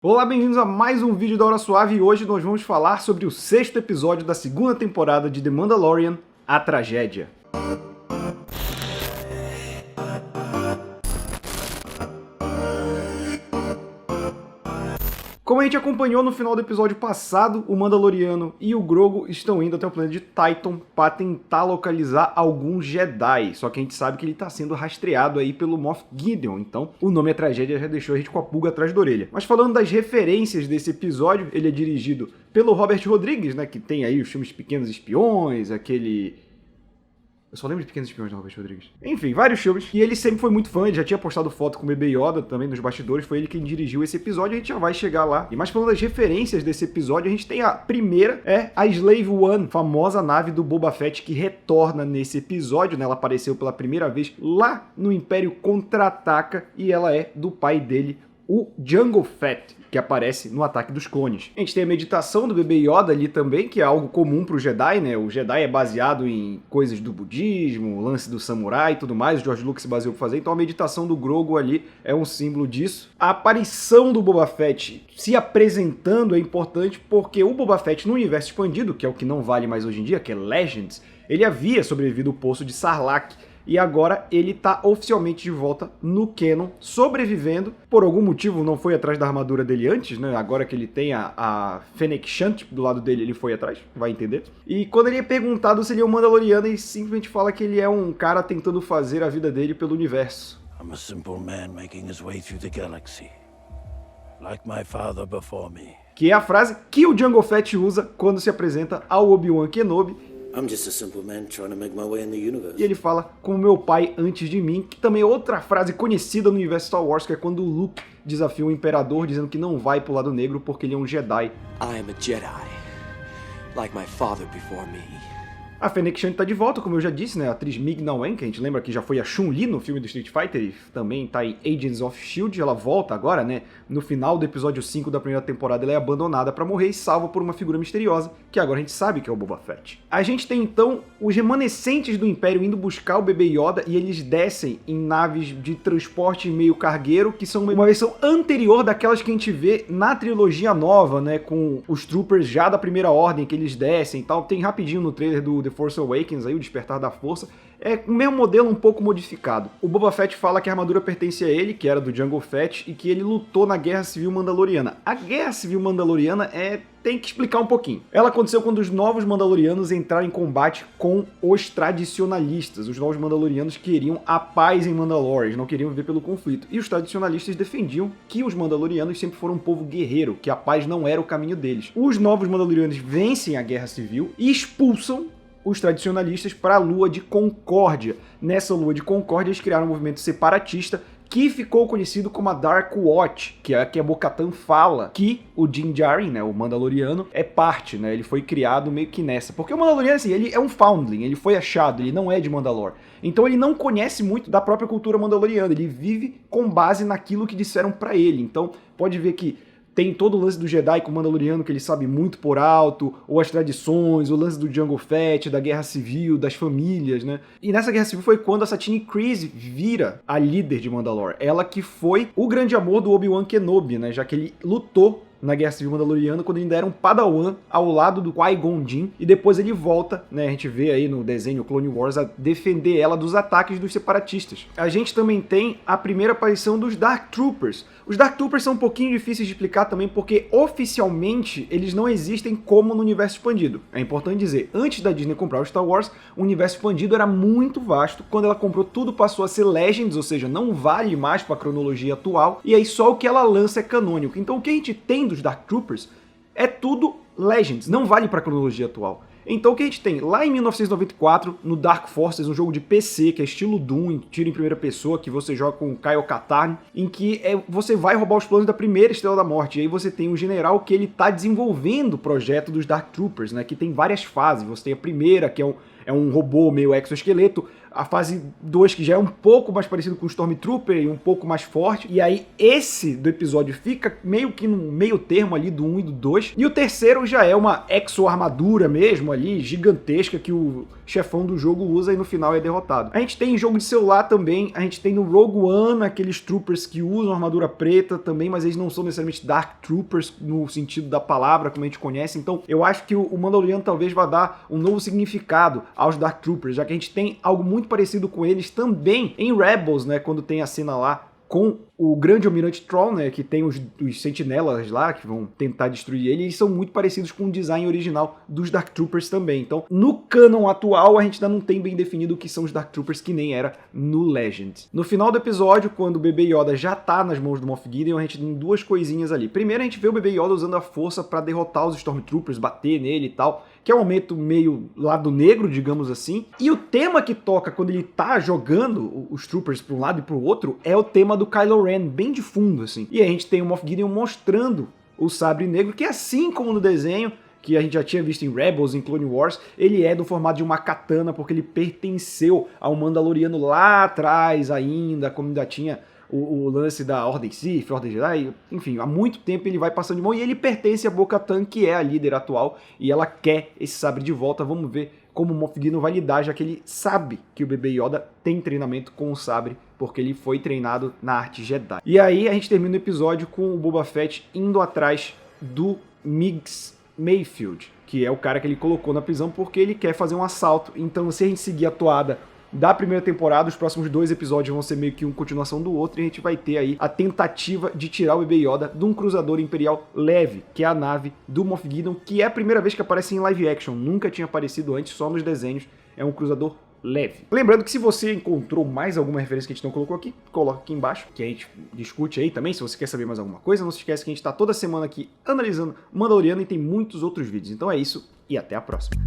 Olá, bem-vindos a mais um vídeo da Hora Suave e hoje nós vamos falar sobre o 6º episódio da segunda temporada de The Mandalorian, A Tragédia. Como a gente acompanhou no final do episódio passado, o Mandaloriano e o Grogu estão indo até o planeta de Tython para tentar localizar algum Jedi, só que a gente sabe que ele está sendo rastreado aí pelo Moff Gideon, então o nome A Tragédia já deixou a gente com a pulga atrás da orelha. Mas falando das referências desse episódio, ele é dirigido pelo Robert Rodrigues, né, que tem aí os filmes Pequenos Espiões, aquele... Eu só lembro de Pequenos Espiões do Robert Rodrigues. Enfim, vários filmes. E ele sempre foi muito fã, ele já tinha postado foto com o bebê Yoda também nos bastidores, foi ele quem dirigiu esse episódio, a gente já vai chegar lá. E mais falando das referências desse episódio, a gente tem a primeira, a Slave One, famosa nave do Boba Fett que retorna nesse episódio, né? Ela apareceu pela primeira vez lá no Império Contra-Ataca e ela é do pai dele, o Jango Fett, que aparece no Ataque dos Clones. A gente tem a meditação do bebê Yoda ali também, que é algo comum pro Jedi, né? O Jedi é baseado em coisas do budismo, o lance do samurai e tudo mais, o George Lucas se baseou pra fazer, então a meditação do Grogu ali é um símbolo disso. A aparição do Boba Fett se apresentando é importante porque o Boba Fett no universo expandido, que é o que não vale mais hoje em dia, que é Legends, ele havia sobrevivido ao Poço de Sarlacc, e agora ele tá oficialmente de volta no canon, sobrevivendo. Por algum motivo não foi atrás da armadura dele antes, né? Agora que ele tem a Fennec Shand do lado dele, ele foi atrás, vai entender. E quando ele é perguntado se ele é um Mandaloriano, ele simplesmente fala que ele é um cara tentando fazer a vida dele pelo universo. I'm a simple man making his way through the galaxy, like my father before me. Que é a frase que o Jango Fett usa quando se apresenta ao Obi-Wan Kenobi. I'm just a simple man trying to make my way in the universe. E ele fala como meu pai antes de mim, que também é outra frase conhecida no universo Star Wars, que é quando o Luke desafia o Imperador dizendo que não vai pro lado negro porque ele é um Jedi. I am a Jedi, like my father before me. A Fennec Shand tá de volta, como eu já disse, né? A atriz Ming-Na Wen, que a gente lembra que já foi a Chun-Li no filme do Street Fighter e também tá em Agents of S.H.I.E.L.D. Ela volta agora, né? No final do episódio 5 da primeira temporada, ela é abandonada pra morrer e salva por uma figura misteriosa, que agora a gente sabe que é o Boba Fett. A gente tem, então, os remanescentes do Império indo buscar o bebê Yoda e eles descem em naves de transporte meio cargueiro, que são uma versão anterior daquelas que a gente vê na trilogia nova, né? Com os Troopers já da Primeira Ordem, que eles descem e tal. Tem rapidinho no trailer do The Force Awakens, aí, o Despertar da Força, é o mesmo modelo um pouco modificado. O Boba Fett fala que a armadura pertence a ele, que era do Jango Fett, e que ele lutou na Guerra Civil Mandaloriana. A Guerra Civil Mandaloriana tem que explicar um pouquinho. Ela aconteceu quando os novos Mandalorianos entraram em combate com os tradicionalistas. Os novos Mandalorianos queriam a paz em Mandalore, eles não queriam viver pelo conflito. E os tradicionalistas defendiam que os Mandalorianos sempre foram um povo guerreiro, que a paz não era o caminho deles. Os novos Mandalorianos vencem a Guerra Civil e expulsam os tradicionalistas para a Lua de Concórdia. Nessa Lua de Concórdia, eles criaram um movimento separatista que ficou conhecido como a Dark Watch, que é a que a Bo-Katan fala que o Din Djarin, né, o Mandaloriano, é parte, né, ele foi criado meio que nessa. Porque o Mandaloriano, assim, ele é um foundling, ele foi achado, ele não é de Mandalore. Então ele não conhece muito da própria cultura mandaloriana, ele vive com base naquilo que disseram para ele. Então pode ver que tem todo o lance do Jedi com o Mandaloriano, que ele sabe muito por alto, ou as tradições, o lance do Jango Fett, da Guerra Civil, das famílias, né? E nessa Guerra Civil foi quando a Satine Kryze vira a líder de Mandalore. Ela que foi o grande amor do Obi-Wan Kenobi, né? Já que ele lutou na Guerra Civil Mandaloriana, quando ele ainda era um Padawan ao lado do Qui-Gon Jinn, e depois ele volta, né, a gente vê aí no desenho Clone Wars, a defender ela dos ataques dos separatistas. A gente também tem a primeira aparição dos Dark Troopers. Os Dark Troopers são um pouquinho difíceis de explicar também, porque oficialmente eles não existem como no universo expandido. É importante dizer, antes da Disney comprar o Star Wars, o universo expandido era muito vasto. Quando ela comprou, tudo passou a ser Legends, ou seja, não vale mais para a cronologia atual, e aí só o que ela lança é canônico. Então o que a gente tem dos Dark Troopers é tudo Legends, não vale para a cronologia atual. Então o que a gente tem? Lá em 1994, no Dark Forces, um jogo de PC, que é estilo Doom, tiro em primeira pessoa, que você joga com o Kyle Katarn, em que você vai roubar os planos da primeira Estrela da Morte, e aí você tem um general que ele tá desenvolvendo o projeto dos Dark Troopers, né, que tem várias fases. Você tem a primeira, que é é um robô meio exoesqueleto. A fase 2, que já é um pouco mais parecido com o Stormtrooper e um pouco mais forte. E aí esse do episódio fica meio que no meio termo ali do 1 e do 2. E o terceiro já é uma exo-armadura mesmo ali, gigantesca, que o chefão do jogo usa e no final é derrotado. A gente tem em jogo de celular também, a gente tem no Rogue One aqueles troopers que usam armadura preta também, mas eles não são necessariamente Dark Troopers no sentido da palavra, como a gente conhece. Então eu acho que o Mandaloriano talvez vá dar um novo significado aos Dark Troopers, já que a gente tem algo muito parecido com eles também em Rebels, né, quando tem a cena lá com o grande almirante Thrawn, né, que tem os sentinelas lá, que vão tentar destruir ele, e eles são muito parecidos com o design original dos Dark Troopers também. Então, no canon atual, a gente ainda não tem bem definido o que são os Dark Troopers, que nem era no Legend. No final do episódio, quando o bebê Yoda já tá nas mãos do Moff Gideon, a gente tem duas coisinhas ali. Primeiro, a gente vê o bebê Yoda usando a força para derrotar os Stormtroopers, bater nele e tal, que é um momento meio lado negro, digamos assim. E o tema que toca quando ele tá jogando os Troopers para um lado e para o outro é o tema do Kylo Ren, bem de fundo, assim. E a gente tem o Moff Gideon mostrando o sabre negro, que assim como no desenho, que a gente já tinha visto em Rebels, em Clone Wars, ele é do formato de uma katana, porque ele pertenceu ao Mandaloriano lá atrás ainda, como ainda tinha o lance da Ordem Sith, Ordem Jedi, enfim, há muito tempo ele vai passando de mão e ele pertence a Bo-Katan, que é a líder atual, e ela quer esse sabre de volta. Vamos ver como o Moff Gideon vai lidar, já que ele sabe que o bebê Yoda tem treinamento com o sabre, porque ele foi treinado na arte Jedi. E aí a gente termina o episódio com o Boba Fett indo atrás do Migs Mayfield, que é o cara que ele colocou na prisão porque ele quer fazer um assalto. Então, se a gente seguir a toada da primeira temporada, os próximos 2 episódios vão ser meio que uma continuação do outro, e a gente vai ter aí a tentativa de tirar o bebê Yoda de um cruzador imperial leve, que é a nave do Moff Gideon, que é a primeira vez que aparece em live action, nunca tinha aparecido antes, só nos desenhos, é um cruzador leve. Lembrando que se você encontrou mais alguma referência que a gente não colocou aqui, coloca aqui embaixo, que a gente discute aí também, se você quer saber mais alguma coisa. Não se esquece que a gente tá toda semana aqui analisando Mandaloriano e tem muitos outros vídeos. Então é isso, e até a próxima.